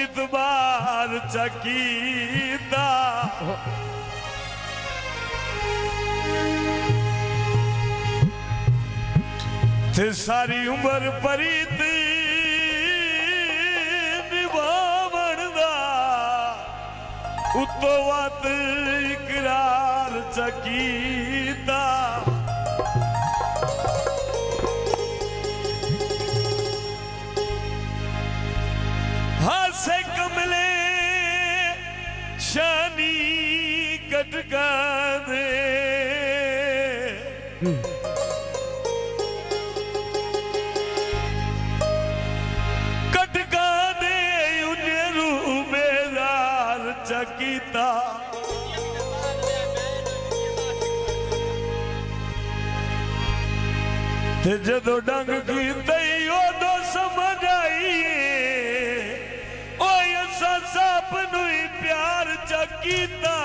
इतबार चकीदा थे सारी उम्र परीत निभावण दा उतो वत इकरार चकीदा हासे कमले शानी कटका दे कटका दे उन्हें रूबेदार चकीता ते जदो डंग की तई ओदो समझ आईए साप नुई प्यार चकीता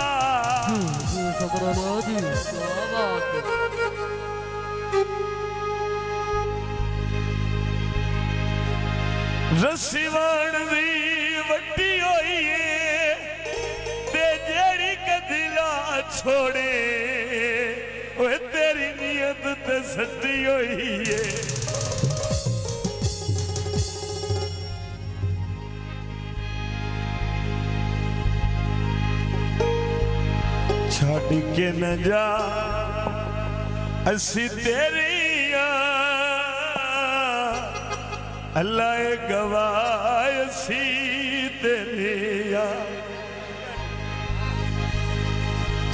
रस्सी वाण दी वड्डी होई ते जेड़ी कदिला छोड़े ओए तेरी नियत ते सच्ची होई है छड़ के न जा असी तेरिया अल्लाह गवाह असी तेरिया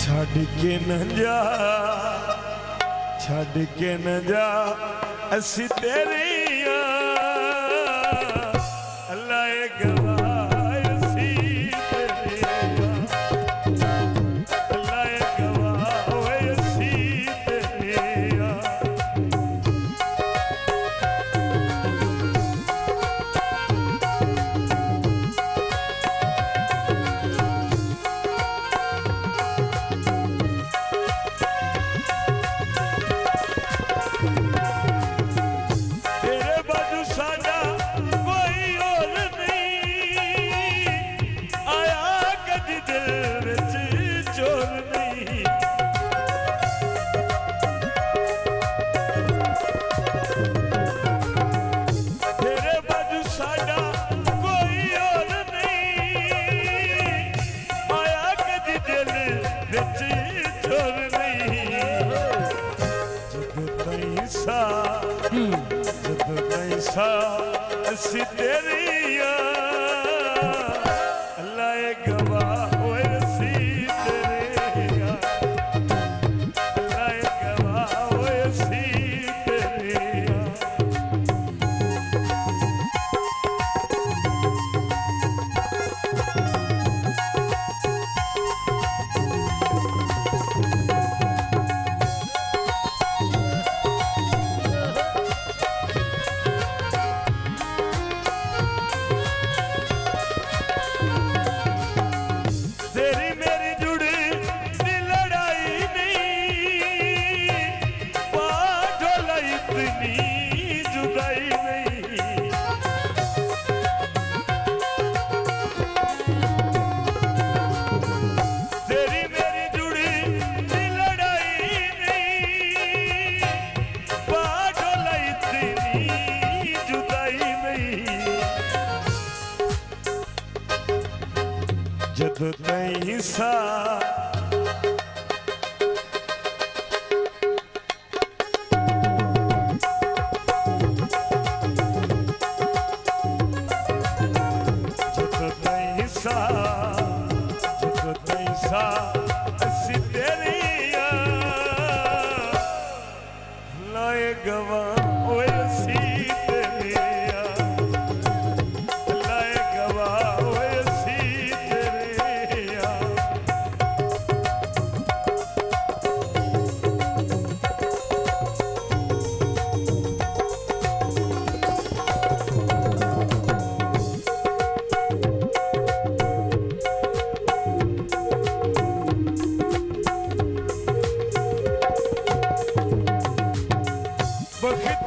छड़ के न जा असी तेरिया अल्लाह गवाह असी तेरिया अल्लाह गवाह होए असी तेरिया अल्लाह गवाह होए असी तेरिया जद तई सा असी तेरिया लाए गवाह होए असी तेरिया लाए गवाह होए असी तेरिया But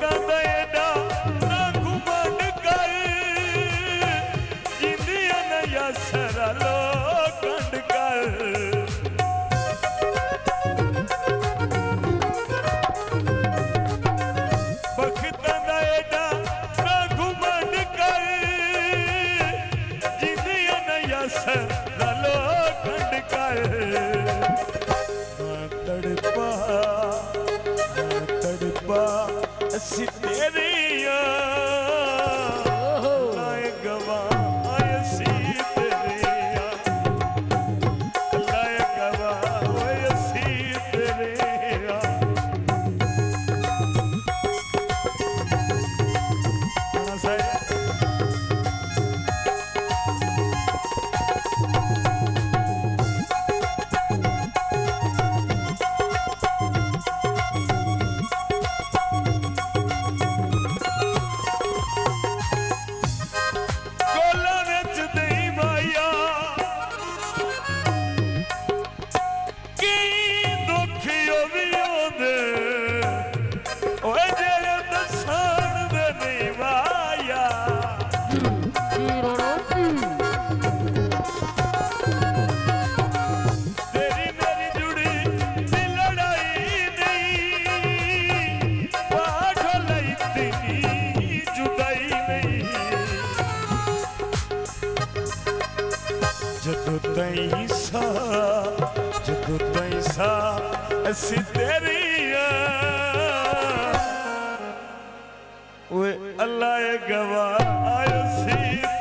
नहीं सा जदों ताईं सा असी तेरिया ओए अल्लाह गवाह आयो सी